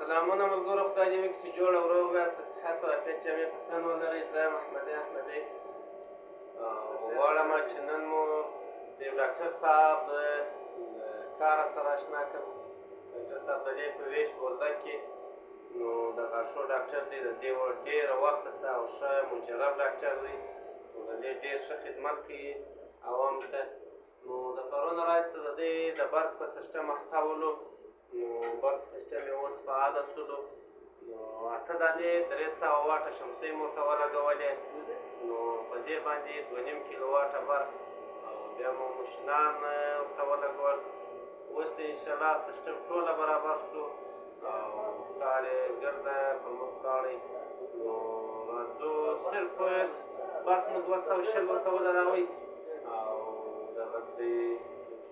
سلامونه ملګرو، خدای دې وکړي چې جوړ او روغ یاست، د صحت او عافیت جامې په تن ولرئ. زه یم احمدی غواړم چې نن مو د یو ډاکټر صاحب د کاره سره اشنا کړم. ډاکټر صاحب د دې په ویش بولدک کې نو د غاښو ډاکټر دی، د دې ډېره وخته څه او ښه مجرب ډاکټر دی، نو د دې ډېر ښه خدمت کوي عوامو ته. نو د پرون راځته د دې د برق په سیسټم اخته ولو، نو برق سیسټم یې اوس فعاله شولو. نو 8 دانې 300 واټه شمسۍ مو ورته ولګولې، نو په دې باندې 2.5 کیلو واټه برق او بیا مو مشینان ورته ولګول. اوس انشاءالله سیسټم ټوله برابر شو او کار یې ګرده پر مخ لاړی. نو راځو صرف برق مو 220 ورته ودراوئ او دغه د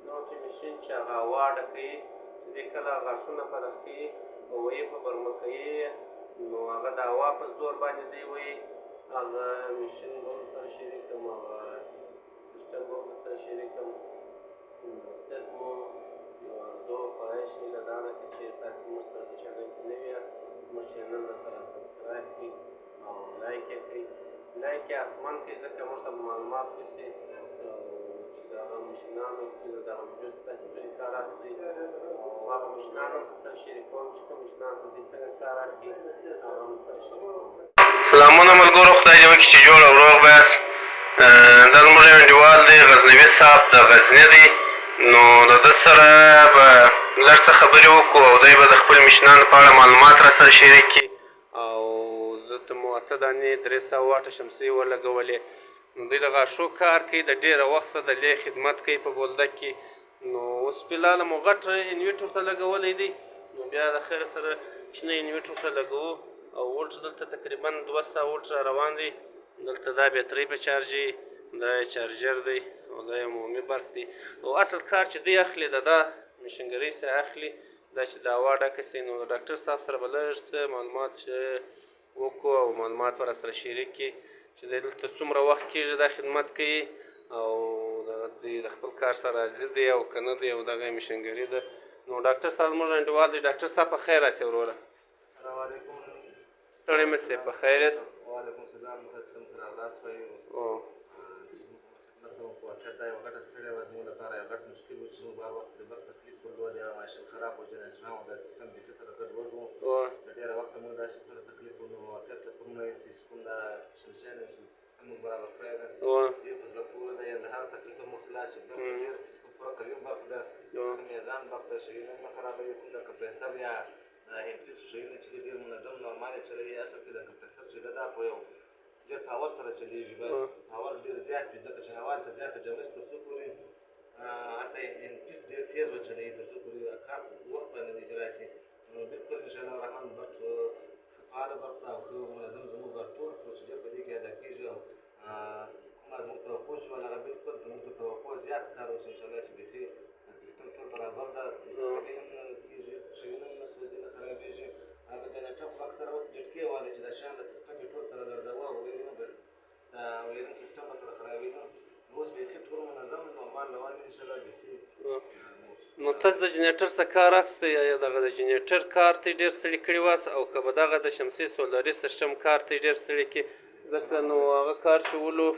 نوټي مشین چې هغه هوا ډکوي، چې دې کله غاښونه پرخ کوي هوایي په برمه کوي، نو هغه د هوا په زور باندې دی وایي. هغه مشین به هم سره شریک کړم، هغه سیسټم به هم سره شریک کړم. صرف مو یو ارزو خواهش هیله دا ده که چېرې تاسې موږ سره په چینل کې نوي یاست، موږ چینل سره سبسکرایب کړئ او لایک یې کړئ. لایک یې حتما کړئ ځکه موږ ته معلومات رسي چې د هغه مشینانو کې د دغه جز تاسې څنګه کار اخلي او هغه مشینان هم سره شریکوم چې کوم مشینان سره دوی څنګه کار اخلي هغه هم سره شریکوم. سلامونه ملګرو، خدای دې وکړي چې جوړ او روغ به یاست. دا زموږ یو انډیوال دی غزنوي صاحب د غزني دی، نو د ده سره به لږ څه خبرې وکړو او دی به د خپل مشینانو په اړه معلومات را سره شریک کړي. او دلته مو 8 دانې 300 واټه شمسۍ ولګولې. نو دوی د غاښو کار کوي، د ډېره وخت څخه د لې خدمت کوي په بولدک کې. نو اوس فلحاله مو غټ انویټر ورته لګولی دی، نو بیا د خیر سره کوچنی انویټر ورته لګوو او ولټ دلته تقریبا 200 ولټ را روان دی. دلته دا بیټرۍ په چارج وي، دا یې چارجر دی او دا یې عمومي برق دی. او اصل کار چې دوی اخلي د دا مشینګرۍ سره اخلي، دا چې د هوا ډکه شي. نو د ډاکټر صاحب سره به لږ څه معلومات وکړو او معلومات به را سره شریک کړي چې دی دلته څومره وخت کېږي دا خدمت کوي او دوی د خپل کار سره راضي دی او که نه دی او دغه یې مشینګري ده. نو ډاکټر صاحب زموږ انډیوال دی. ډاکټر صاحب په خیر راسې وروره؟ السلام علیکم. ستړی مه شئ، په خیر یاست؟ وعلیکم السلام. تاسو ته راغلاست وایو. خدمت کوم. واقعیت دا یو غټه ستړیا وه زموږ لپاره، یو غټ مشکل و چې موږ هر وخت د برق تکلیف درلود، یا ماشین خراب و، جنریټرونه و، دا سیسټم بیخي سره ګډوډ و. د ډېره وخته موږ دا شي سره تکلیف و. نو واقعیت ته پرونه یې چې کوم دا شمسیانې سیسټم موږ برابر کړی ده، ډېر په زړه پورې ده. یعنې د هر تکلیف نه مو خلاص شي. برق ډېر پوره قوي برق ده، کوم میزان برق ده، شیونه نه خرابوي. کوم د کمپریسر یا هیټریس شیونه چې ډېر منظم نورمال یې چلوي. اصل کې د کمپریسر چې ده دا په یو ډېر پاور سره چلېږي، پاور ډېر زیات وي ځکه چې هوا ته زیاته جمع شي تر څو پورې هلته انفیس ډېر تېز وچلوي تر څو پورې کار په وخت باندې اجرا شي. نو بلکل انشاءالله الرحمن برق ښه فعاله برق ده او ښه منظم زموږ ټول پروسیجر په دې کې ادا کېږي. او کومه زموږ توقع چې وه هغه بلکل زموږ تر توقع زیات کار اوس انشاءالله چې بیخي سیسټم ټول برابر ده، خرابې هم نه کېږي، شیونه هم نه سوځي نه خرابېږي. هغه جنریټر خو اکثره وخت جټکې والي چې دا شیان د سیسټم یې ټول سره لړزاوه او ویرینګ دا ویرینګ سیسټم به سره خرابېده. اوس بیخي ټول منظم نورمال روان دي انشاءالله بیخي. نو تاسو د جنریټر څخه کار اخیستی یا دغه د جنریټر کار ته ډېر ستړي کړي واست، او که به دغه د شمسي سولري سیسټم کار ته ډېر ستړي کړي؟ ځکه نو هغه کار چې ولو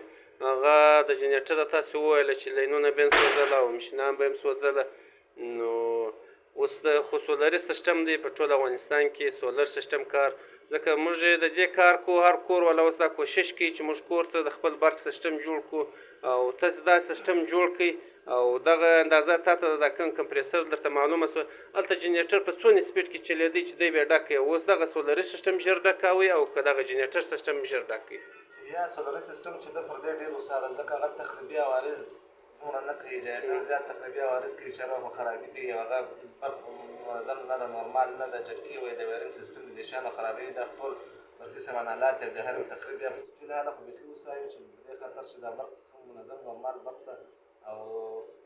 هغه د جنریټر تاسو وویله چې لینونه به یې سوځله او مشینان به یې سوځله. نو اوس د خو سولري سیسټم دی په ټول افغانستان کې سولر سیسټم کار، ځکه موږ د دې کار کو هر کور والا اوس دا کوشش کوي چې موږ کور ته د خپل برق سیسټم جوړ کړو. او تاسو دا سیسټم جوړ کړئ او دغه اندازه تاته د کوم کمپریسر درته معلومه شوه هلته جنریټر په څونه سپیډ کې چلېدی چې دی به یې ډک کوي. اوس دغه سولري سیسټم ژر ډکوي او که دغه جنریټر سیسټم ژر ډک کوي؟ یا سولري سیسټم چې ده پر دې ډېر وساره ځکه هغه تخریبي عوارض دومره نه کوي. جنریټر زیات تخریبي عوارض کوي چې هغه به خرابي کوي، هغه برق منظم نه ده، نورمال نه ده، جټکې وایي د ویرینګ سیسټم د دې شیانو خرابوي. دا ټول برقي سامانالات یا جهر تخریب یا فلحاله خو بیخي وسایو چې په دې خاطر چې دا برق منظم نورمال برق ده او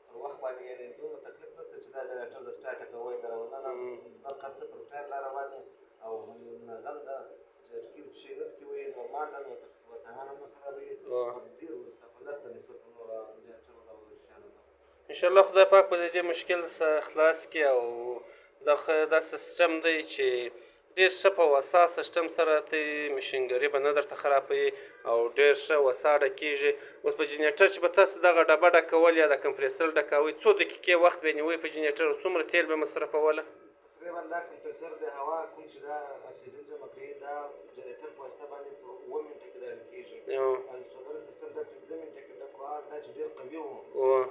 پر وخت باندې یعنې دومره تکلیف نشته چې دا جنریټر د سټارټه کوئ د روانه برق هر څه پر ټایر لا روان دی او منظم ده. جټکې شي نه پکې وایي نورمال ده، نو سامان هم نه خرابوي. ډېر سهولت ده نسبت نورو جنریټرو او شیانو ته. انشاءالله خدای پاک به د دې مشکل څخه خلاص کړي او دا سیسټم دی چې ډېر ښه په وسا سیسټم سره ته مشینګري به نه درته خرابوي او ډېر ښه وسا ډکېږي. اوس په جنریټر چې به تاسو دغه ډبه ډکول یا د کمپریسر ډکوئ څو دقیقې وخت به یې نیوئ په جنریټر او څومره تیل به مصرفوله؟ تقریبا دا کمپریسر د هوا کوم چې دا اکسیجن جمع کوي دا جنریټر په واسطه باندې په 7 منټه کې دا ډکېږي او سولر سیسټم دا 15 منټه کې ډک وه دا چې ډېر قوي و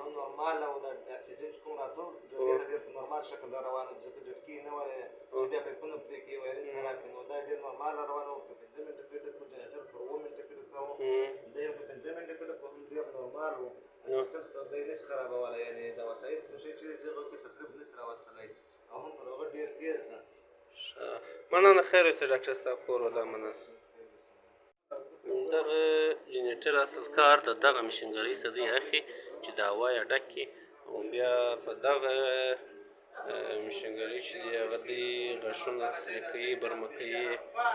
او نورمال او د اکسیجن چې کوم راته ډېر په نورمال شکل را روان و ځکه جټکې نه وه چې بیا پایپونه پرې کې وایرنګ خراب کړي نو دا ډېر نورمال را روان و په 15 منټه کې ډک و جنریټر په 7 منټه کې ډکاوه دا یو په 15 منټه کې ډک و هم ډېر نورمال و سیسټم ته یې نشي خرابولی یعنې دا وسایل کوم شی چې دغه کې تکلیف نشي راوستلی او هم پر هغه ډېر تېز ده. مننه خیر اوسې ډاکټر صاحب کور ودان مننه. دغه جنریټر اصل کار د دغه مشینګرۍ څخه دی اخلي چې د هوا یې ډک کړي او بیا په دغه مشینګرۍ چې دی هغه دی غاښونه سرې کوي برمه کوي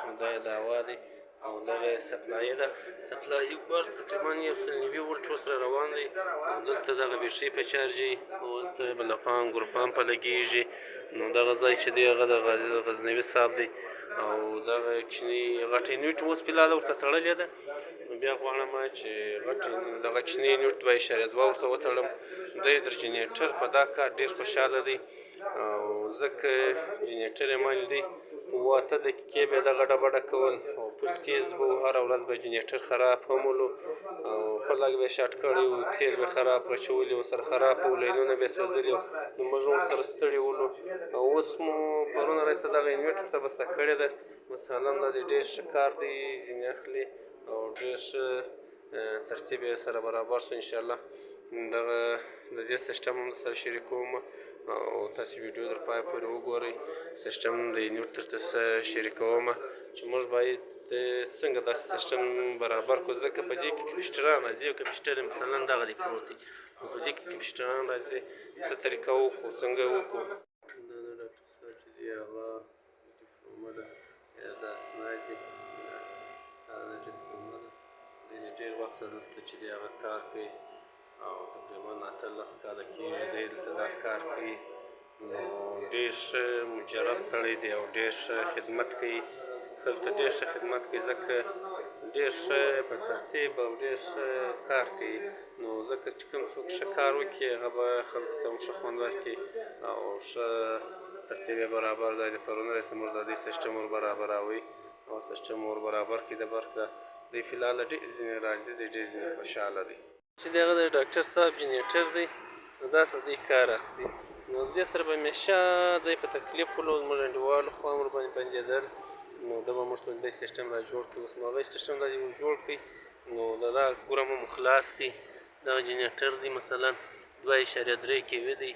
نو دا یې د هوا دی او دغه سپلای ده سپلای بار تقریبا 1.9 ولټ ورسره روان دی او دلته دغه بیټرۍ په چارج وي او دلته بلفان ګروپان په لګېږي نو دغه ځای چې دی هغه د غزنوي صاحب دی او دغه کوچني غټ یونیټ اوس فلحال ورته تړلې ده نو بیا غواړم چې دغه کوچني یونیټ 2.2 ورته وتړم دی در جنریټر په دا کار ډېر خوشحاله دی او ځکه جنریټر یې مال دی 8 دقیقې به دغه ډبه ډکول او پل تیز به و هره ورځ به جنریټر خراب هم ولو او پلګ به یې شاټ کړی و تیل به خراب راچولي ورسره خراب و لینونه به یې سوځلي نو موږ هم ورسره ستړي ولو او اوس مو پرون راایسته دغه یونیټ ورته بسته کړې ده مثلا دا د ډېر ښه کار دی ځینې اخلي او ډېر ښه ترتیب یې سره برابر شو انشاءالله دغه د دې سیسټم هم سره شریکوم او تاسو ویډیو در پای پورې وګورئ سیسټم د یونیټ درته شریکوم چې موږ باید څنګه داسې سیسټم برابر کړو ځکه په دې کې کمپیوټران راځي او کمپیوټر یې مثلا دغه دی پروت دی نو په دې کې کمپیوټران راځي څه طریقه وکړو څنګه وکړو دا د ډاکټر صاحب چې دی هغه ډیپلومه ده یا دا اسناد دي دا د ډیپلومه ده دی ډېر وخت دلته چې دی هغه کار کوي او تقریبا 18 کاله کېږي دی دلته دا کار کوي نو ډېر ښه مجرب سړی دی او ډېر ښه خدمت کوي خلکو ته ډېر ښه خدمت کوي ځکه ډېر ښه په ترتیب او ډېر ښه کار کوي نو ځکه چې کوم څوک ښه کار وکړي هغه به خلکو ته هم ښه خوند ورکړي او ښه ترتیب یې برابر دی د پرون راهیسې موږ د دې سیسټم ور برابروئ او سیسټم ور برابر کړي د برق ده دی فلحال ډېر ځینې راضي دی ډېر ځینې خوشحاله دی چې دغه د ډاکټر صاحب جنریټر دی نو داسې دی کار اخلي نو دې سره به همیشه دی په تکلیف ولو زموږ انډیوالو خوا هم ورباندې بندېدل نو ده به موږ ته داسې سیسټم را جوړ کړي اوس مو هغه سیسټم داسې جوړ کړي نو د دغه ګورم هم خلاص کړي دغه جنریټر دی مثلا 2.3 کیوي دی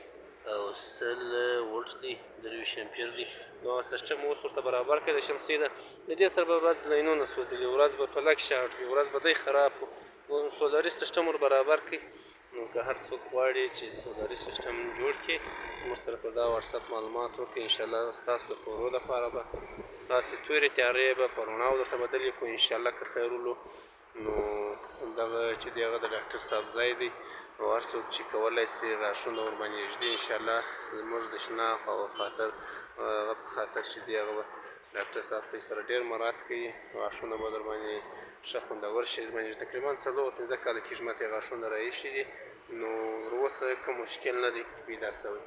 او 100 ولټ دی 23 امپیر دی نو هغه سیسټم اوس ورته برابر کړی د شمسي ده د دې سره به ورځ لینونه سوځلي ورځ به پلک شاټ وي ورځ به دی خراب و سولري سیسټم ور برابر کړي نو که هر څوک غواړي چې سولري سیسټم جوړ کړي موږ سره په دا واتساپ معلومات وکړي انشاءالله ستاسو د کورو لپاره به ستاسې تورې تیارې به په رڼاو درته بدلې کړو انشاءالله که خیر ولو نو دغه چې دی هغه د ډاکټر صاحب ځای دی او هر څوک چې کولی سي غاښونه ورباندې ږدي انشاءالله زموږ د شناخت او خاطر هغه په خاطر چې دی هغه به ډاکټر صاحب ته سره ډېر مراعات کوي غاښونه به درباندې ښه خوندور شي درباندې تقریبا 4-5 کاله کېږي ماته یې غاښونه راایښي دي نو تراوسه کوم مشکل نه دی پیدا شوی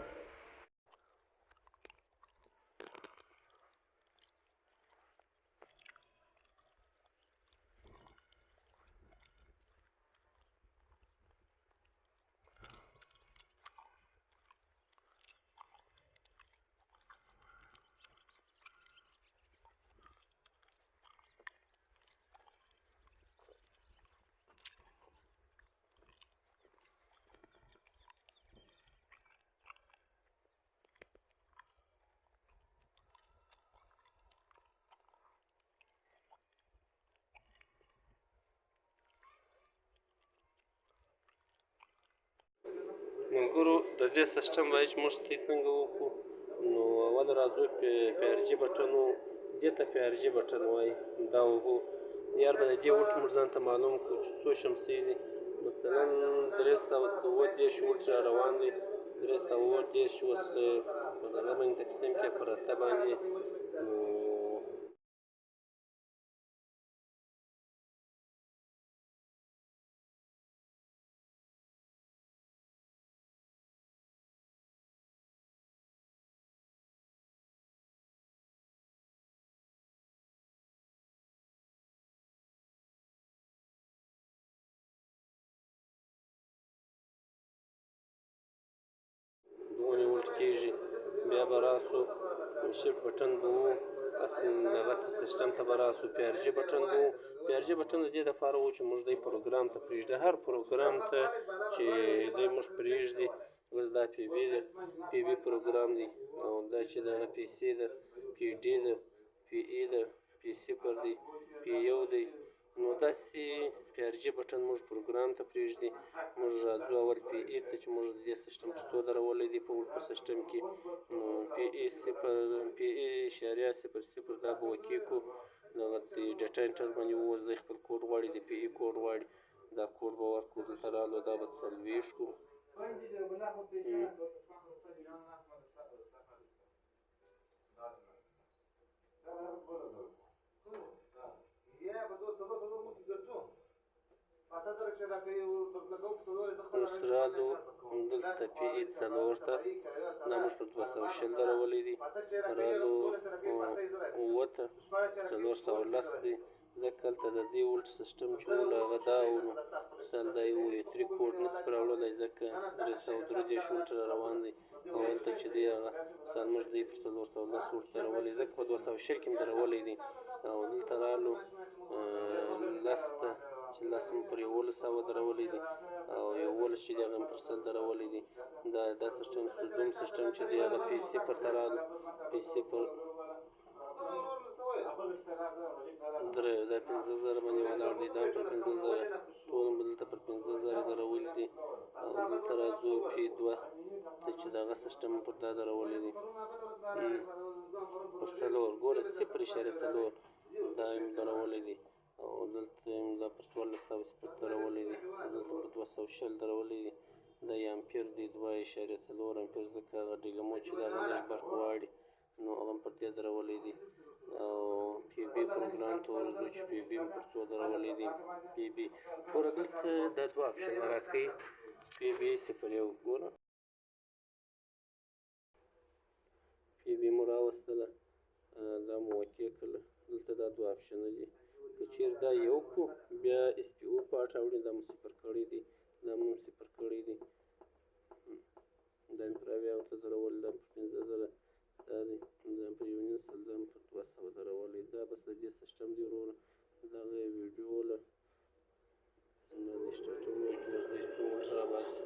ملګرو د دې سیسټم باید موږ ته څنګه وکړو نو اول راځو پی ار جي بټن و دې ته پی ار جي بټن وایي دا وهو یار به د دې ولټ موږ ځان ته معلوم کړو چې څو شمسۍ دي مثلا 330 ولټ را روان دی 330 اوس په دغه باندې تقسیم کړئ په رته باندې نو باندې ولټ کېږي. بیا به راسو شفټ بټن به و، اصل هغه سیسټم ته به راسو. پی آر جي بټن به و. پی آر جي بټن د دې دپاره و چې موږ دی پروګرام ته پرېږدي، هر پروګرام ته چې دی موږ پرېږدي. اوس دا پی بي ده، پی بي پروګرام دی، او دا چې دغه پی سي ده، پی ډي ده، پی ای ده، پی صفر دی، پی یو دی. نو داسې پی آر جي بټن موږ پروګرام ته پرېږدي. موږ راځو اول پی ای ته چې موږ د دې سیسټم څو درولی دی په ولټ سیسټم کې. نو پی ای صفر، پی ای اشاریه صفر صفر دا به اوکې کړو. دغه ډیټا انټر باندې اوس دی خپل کوډ غواړي، د پی ای کوډ غواړي، دا کوډ به ورکړو. دلته رالو دا به 40 کړو. اوس رالو دلته پی ای 4 ته، دا موږ پر 220 درولی دی. رالو 9 ته 410 دی، ځکه هلته د دې ولټ سیسټم چې و هغه دا و. نو مثال دا یو A3 کوډ نسي راوړلی ځکه 333 ولټ را روان دی، او هلته چې دی هغه مثال موږ دی پر 410 ولټ درولی ځکه په 220 کې م درولی دی. او دلته رالو 10 ته چې 10 م پر 1100 درولی دی، او 11 چې دی هغه م پر 100 درولی دی. دا سیسټم دوم سیسټم چې دی هغه پی صفر ته رالو. پی صفر دا 50,000 باندې ولاړ دی، دا پر 50,000 ټول م دلته پر 50,000 درولی دی. او دلته راځو پی 2 ته چې دغه سیسټم پر دا درولی دی پر 4 ګوره 0.4 دا م درولی دی. او دلته دا پر 1400 درولی دی، دلته پر 220 درولی دی. دا یې امپیر دی 2.4 امپیر، ځکه هغه ډیګمو چې دا هغه لږ برق غواړي، نو هغه پر دې درولی دی. او پی بي پروګرام ته ورځو چې پی بي م پر څو درولی دی. پی بي ګوره دلته دا دوه اپشن راکوي، پی بي 01 ګوره پی بي مو راوستله، دا مو اوکې کړله. دلته دا دوه اپشنه دي، که چېرې دا یو کړو بیا اس پي او پارټ اړین، دا مو صفر کړی دی، دا مو صفر کړی دی. دا مې پر اویا ورته درولی، دا پر 15,000 دا دی، دا پر 1.5 دا پر 200 درولی. دا بس د دې سیسټم دی وروره. دغه یې ویډیو له دا د سټارټر ولټ راباسي.